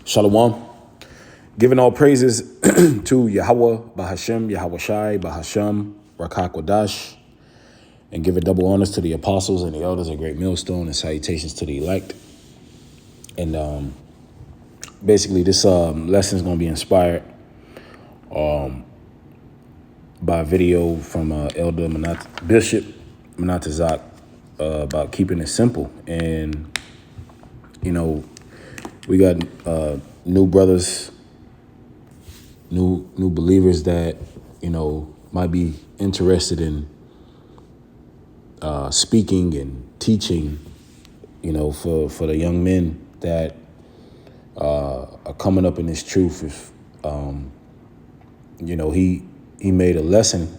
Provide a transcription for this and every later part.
Shalom. Giving all praises to Yahweh, Bahashem, Yahweh Shai, Bahashem, Rakakwadash, and giving double honors to the apostles and the elders, a great millstone, and salutations to the elect. And basically, this lesson is going to be inspired by a video from Elder Bishop Manatazak about keeping it simple. And, you know, we got new brothers, new believers that, you know, might be interested in speaking and teaching, you know, for the young men that are coming up in this truth. If you know, he made a lesson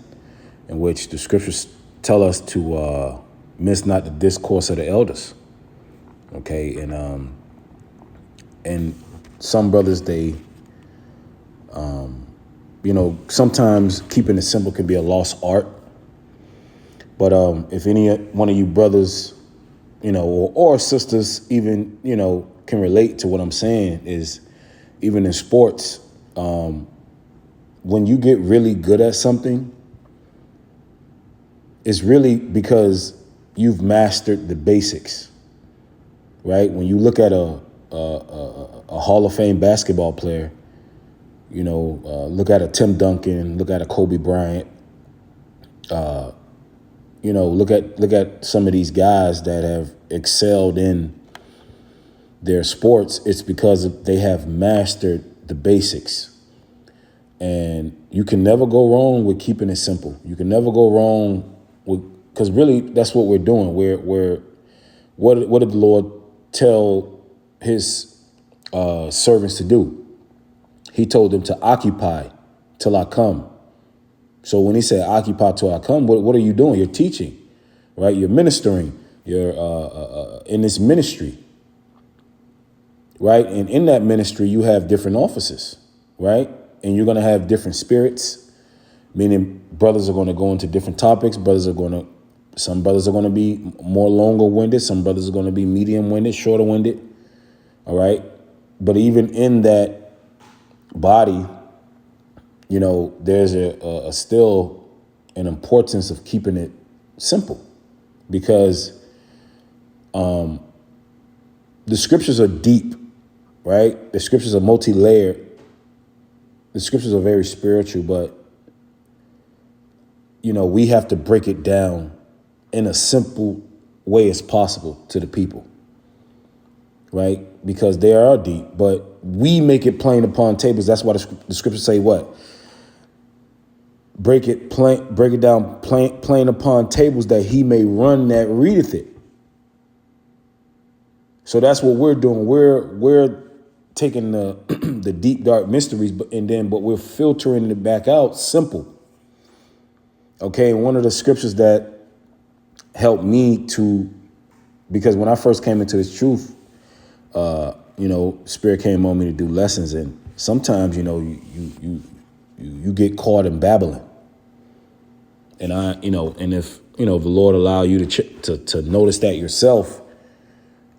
in which the scriptures tell us to miss not the discourse of the elders. Okay, and some brothers, they you know, sometimes keeping it simple can be a lost art. But if any one of you brothers, you know, or sisters even, you know, can relate to what I'm saying, is even in sports, when you get really good at something, it's really because you've mastered the basics, right? When you look at a Hall of Fame basketball player, you know, look at a Tim Duncan, look at a Kobe Bryant, you know, look at some of these guys that have excelled in their sports. It's because they have mastered the basics. And you can never go wrong with keeping it simple. You can never go wrong with, because really that's what we're doing. What did the Lord tell his servants to do? He told them to occupy till I come. So when he said occupy till I come, what are you doing? You're teaching, right? You're ministering. You're in this ministry, right? And in that ministry, you have different offices, right? And you're going to have different spirits, meaning brothers are going to go into different topics. Some brothers are going to be more longer-winded. Some brothers are going to be medium-winded, shorter-winded, all right? But even in that body, you know, there's a still an importance of keeping it simple, because the scriptures are deep, right? The scriptures are multi-layered. The scriptures are very spiritual, but, you know, we have to break it down in a simple way as possible to the people, right? Because they are deep, but we make it plain upon tables. That's why the scriptures say what? Break it down plain upon tables, that he may run that readeth it. So that's what we're doing. We're taking the the deep dark mysteries, but we're filtering it back out simple. Okay, and one of the scriptures that helped me because when I first came into this truth, you know, Spirit came on me to do lessons, and sometimes, you know, you get caught in babbling. And you know, and if, you know, the Lord allow you to notice that yourself,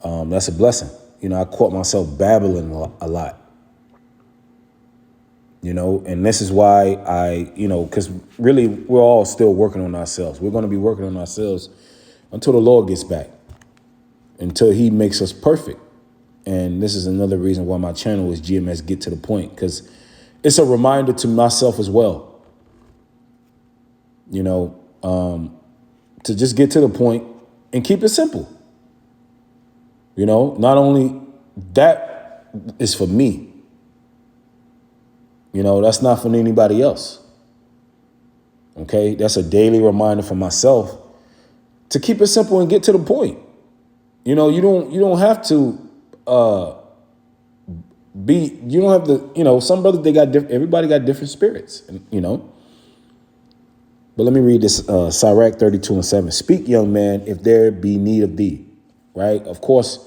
that's a blessing. You know, I caught myself babbling a lot, you know, and this is why you know, because really we're all still working on ourselves. We're going to be working on ourselves until the Lord gets back, until he makes us perfect. And this is another reason why my channel is GMS Get to the Point, because it's a reminder to myself as well, you know, to just get to the point and keep it simple. You know, not only that is for me, you know, that's not for anybody else. Okay, that's a daily reminder for myself to keep it simple and get to the point. You know, you don't have to you don't have to, you know, some brothers, everybody got different spirits, you know. But let me read this, Sirach 32:7. Speak, young man, if there be need of thee, right? Of course,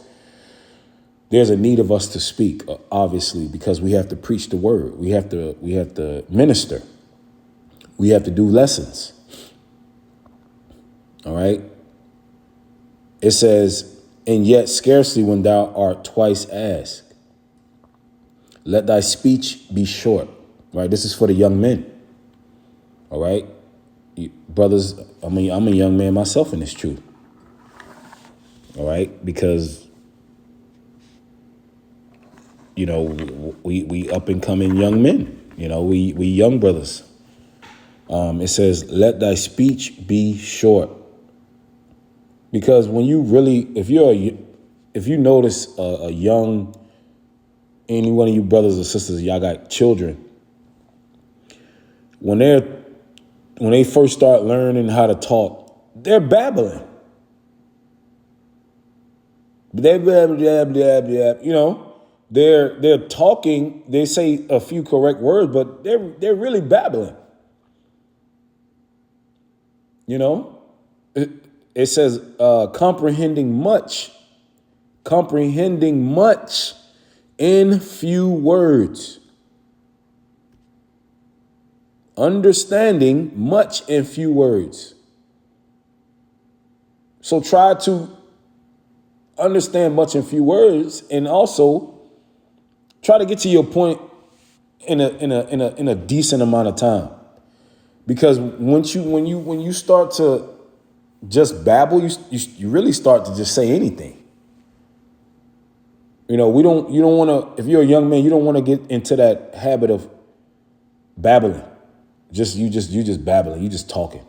there's a need of us to speak, obviously, because we have to preach the word. We have to minister. We have to do lessons. All right. It says, and yet scarcely when thou art twice asked. Let thy speech be short. Right? This is for the young men. All right? Brothers, I'm a young man myself in this truth. All right? Because, we up and coming young men. We young brothers. It says, let thy speech be short. Because when you really, if you notice a young, any one of you brothers or sisters, y'all got children, when they first start learning how to talk, they're babbling. They're they're talking. They say a few correct words, but they're really babbling. It says comprehending much in few words. Understanding much in few words. So try to understand much in few words, and also try to get to your point in a decent amount of time. Because when you start to just babble, you really start to just say anything. You don't want to, if you're a young man, you don't want to get into that habit of babbling. You just babbling, you just talking.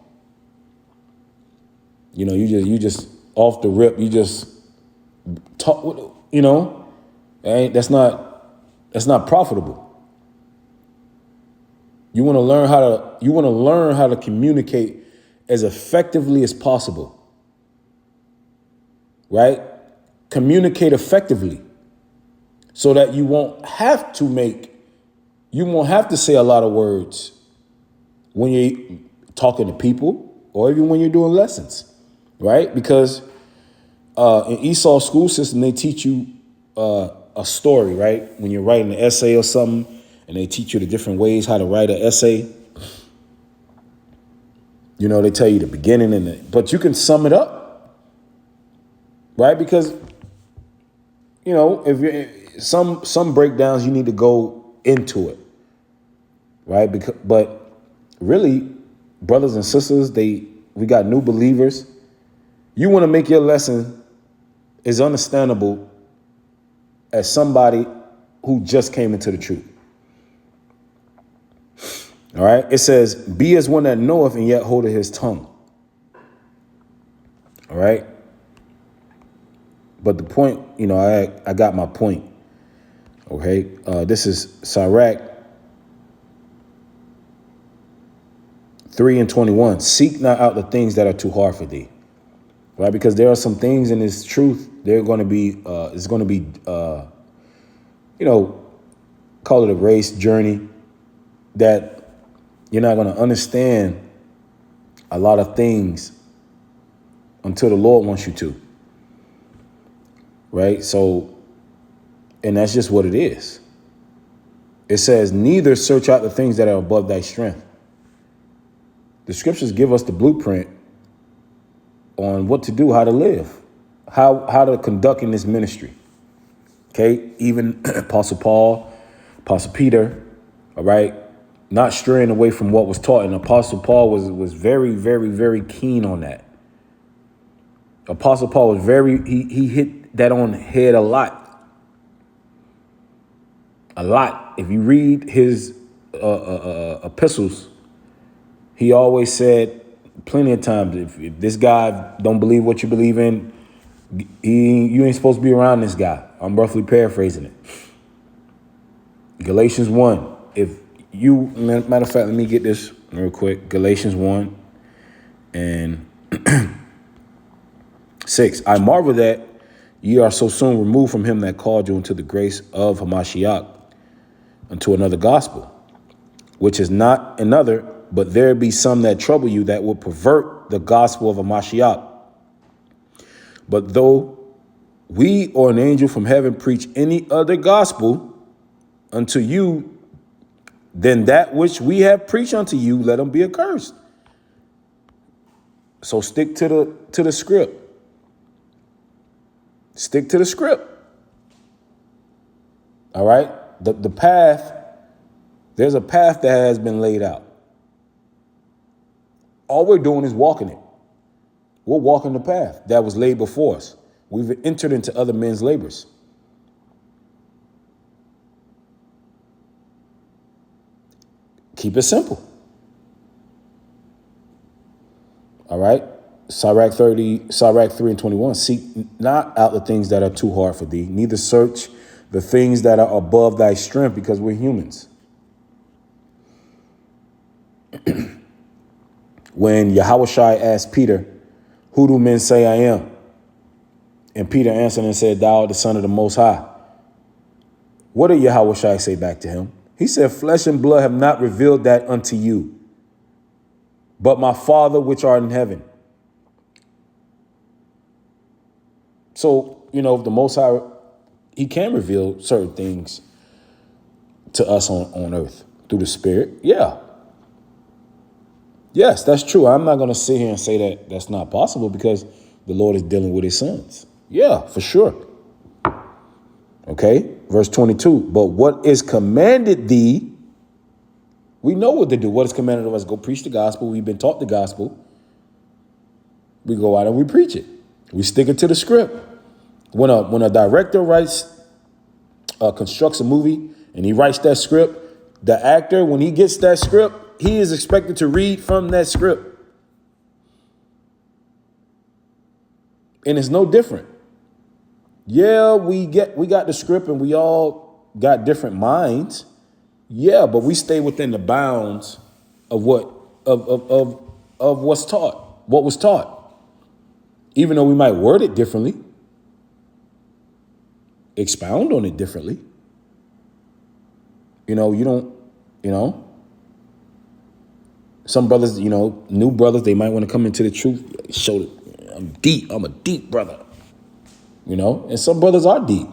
You just off the rip, you just talk, that's not profitable. You want to learn how to communicate as effectively as possible. Right? Communicate effectively so that you won't have to say a lot of words when you're talking to people or even when you're doing lessons, right? Because in Esau's school system, they teach you a story, right? When you're writing an essay or something, and they teach you the different ways how to write an essay. They tell you the beginning but you can sum it up, right? Because if you're some breakdowns, you need to go into it, right? But really, brothers and sisters, we got new believers. You want to make your lesson as understandable as somebody who just came into the truth. All right. It says, be as one that knoweth and yet holdeth his tongue. All right. But the point, I got my point. Okay. This is Sirach 3:21. Seek not out the things that are too hard for thee. Right. Because there are some things in this truth, they're going to be, it's going to be, call it a race journey that you're not going to understand a lot of things until the Lord wants you to. Right? So, and that's just what it is. It says, neither search out the things that are above thy strength. The scriptures give us the blueprint on what to do, how to live, how to conduct in this ministry. Okay? Even Apostle Paul, Apostle Peter, all right? Not straying away from what was taught. And Apostle Paul was very, very, very keen on that. Apostle Paul was he hit that on the head a lot. A lot. If you read his epistles, he always said plenty of times, if this guy don't believe what you believe in, you ain't supposed to be around this guy. I'm roughly paraphrasing it. Galatians 1. Matter of fact, let me get this real quick. Galatians 1 and 6. I marvel that ye are so soon removed from him that called you into the grace of Hamashiach unto another gospel, which is not another, but there be some that trouble you that will pervert the gospel of Hamashiach. But though we or an angel from heaven preach any other gospel unto you than that which we have preached unto you, let them be accursed. So stick to the script. Stick to the script. All right. The path, there's a path that has been laid out. All we're doing is walking it. We're walking the path that was laid before us. We've entered into other men's labors. Keep it simple. All right? Sirach 3:21. Seek not out the things that are too hard for thee, neither search the things that are above thy strength, because we're humans. When Yahushua asked Peter, who do men say I am? And Peter answered and said, thou art the Son of the Most High. What did Yahushua say back to him? He said, flesh and blood have not revealed that unto you, but my Father which art in heaven. So, if the Most High, he can reveal certain things to us on earth through the Spirit. Yeah. Yes, that's true. I'm not going to sit here and say that that's not possible, because the Lord is dealing with his sons. Yeah, for sure. Okay, verse 22. But what is commanded thee, we know what to do. What is commanded of us? Go preach the gospel. We've been taught the gospel. We go out and we preach it. We stick it to the script. When a director constructs a movie and he writes that script, the actor, when he gets that script, he is expected to read from that script. And it's no different. Yeah, we got the script and we all got different minds. Yeah, but we stay within the bounds of what what's taught, what was taught. Even though we might word it differently, expound on it differently. Some brothers, new brothers, they might want to come into the truth, show that I'm a deep brother, and some brothers are deep.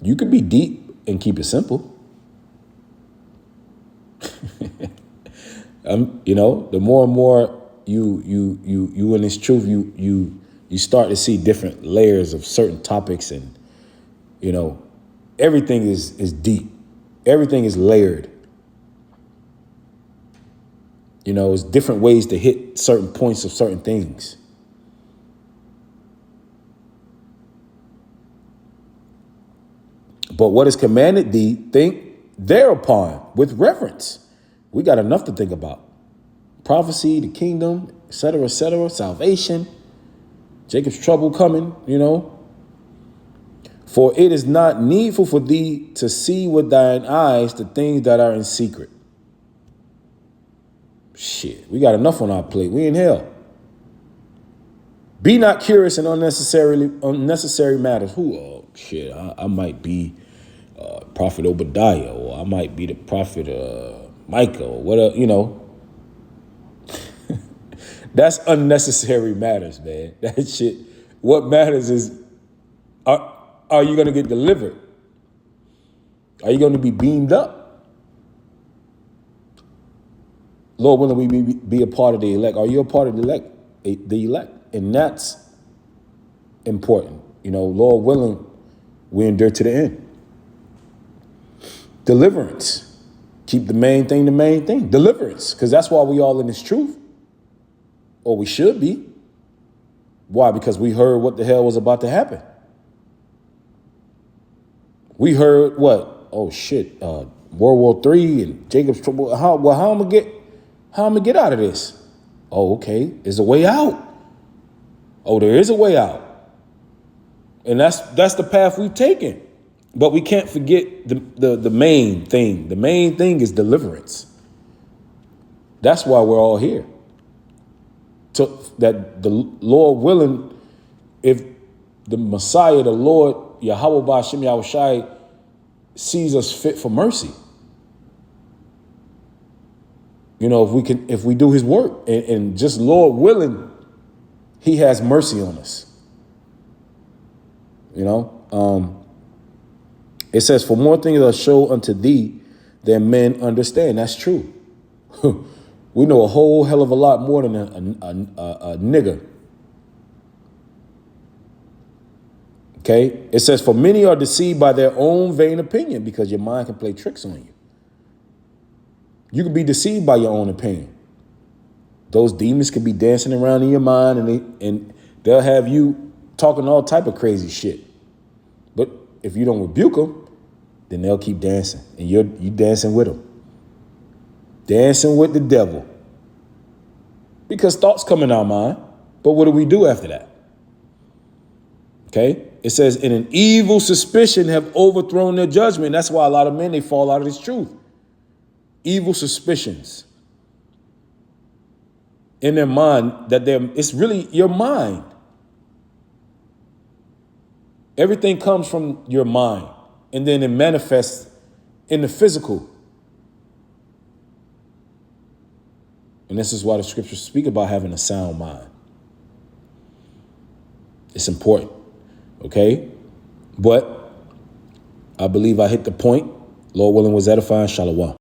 You could be deep and keep it simple. The more and more you in this truth, you start to see different layers of certain topics, and everything is deep. Everything is layered. It's different ways to hit certain points of certain things. But what is commanded thee, think thereupon with reverence. We got enough to think about. Prophecy, the kingdom, et cetera, salvation, Jacob's trouble coming, For it is not needful for thee to see with thine eyes the things that are in secret. Shit, we got enough on our plate. We in hell. Be not curious in unnecessary matters. I might be Prophet Obadiah, or I might be the Prophet Micah, or whatever, That's unnecessary matters, man. That shit. What matters is, are you going to get delivered? Are you going to be beamed up? Lord willing, we be a part of the elect. Are you a part of the elect? The elect. And that's important. Lord willing, we endure to the end. Deliverance. Keep the main thing. Deliverance. Because that's why we all in this truth. Or we should be. Why? Because we heard what the hell was about to happen. We heard what? Oh shit. World War III and Jacob's trouble. How am I gonna get out of this? Oh, okay. There's a way out. Oh, there is a way out. And that's the path we've taken. But we can't forget the main thing. The main thing is deliverance. That's why we're all here. That the Lord willing, if the Messiah, the Lord, Yahweh Ba'Shem Yahushai, sees us fit for mercy. If we do his work and just Lord willing, he has mercy on us. It says, for more things are shown unto thee than men understand. That's true. We know a whole hell of a lot more than a nigger. Okay? It says, for many are deceived by their own vain opinion, because your mind can play tricks on you. You can be deceived by your own opinion. Those demons could be dancing around in your mind, and they'll have you talking all type of crazy shit. But if you don't rebuke them, then they'll keep dancing, and you dancing with them. Dancing with the devil. Because thoughts come in our mind, but what do we do after that? Okay? It says, in an evil suspicion have overthrown their judgment. That's why a lot of men, they fall out of this truth. Evil suspicions in their mind, it's really your mind. Everything comes from your mind, and then it manifests in the physical. And this is why the scriptures speak about having a sound mind. It's important, okay? But I believe I hit the point. Lord willing, was edifying. Shalom.